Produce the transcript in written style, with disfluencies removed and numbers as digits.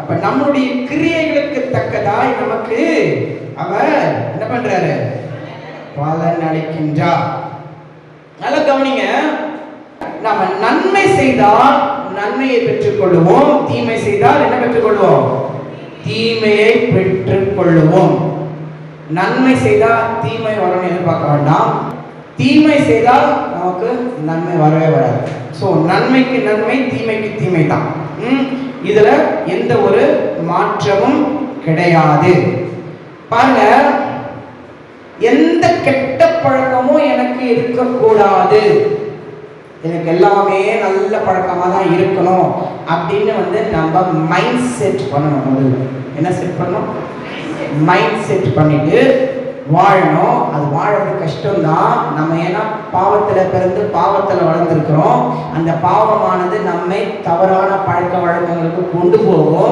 அப்ப நம்முடைய கிரியைகளுக்கு தக்கதாய் நமக்கு அவர் என்ன பண்றாரு? பலன் அளிக்கின்றார். நல்ல கவனிங்க, நாம நன்மை செய்தால் நன்மையை பெற்றுக் கொள்ளுவோம், தீமை செய்தால் என்ன பெற்றுக் கொள்வோம்? தீமையை பெற்றுக் கொள்ளுவோம். நன்மை செய்தால் தீமை வரும்னு எதிர்பார்க்க வேண்டாம், தீமை செய்தால் நமக்கு நன்மை வரவே வராது. ஸோ நன்மைக்கு நன்மை, தீமைக்கு தீமை தான். இதுல எந்த ஒரு மாற்றமும் கிடையாது. பாருங்க, எந்த கெட்ட பழக்கமும் எனக்கு இருக்கக்கூடாது, எனக்கு எல்லாமே நல்ல பழக்கமாக தான் இருக்கணும் அப்படின்னு நம்ம மைண்ட் செட் பண்ணணும். முதல்ல என்ன செட் பண்ணணும்? மைண்ட் செட் பண்ணிட்டு வாழணும். அது வாழறது கஷ்டம்தான். நம்ம ஏன்னா பாவத்தில் பிறந்து பாவத்தில் வளர்ந்துருக்கிறோம். அந்த பாவமானது நம்மை தவறான பழக்க வழக்கங்களுக்கு கொண்டு போகும்.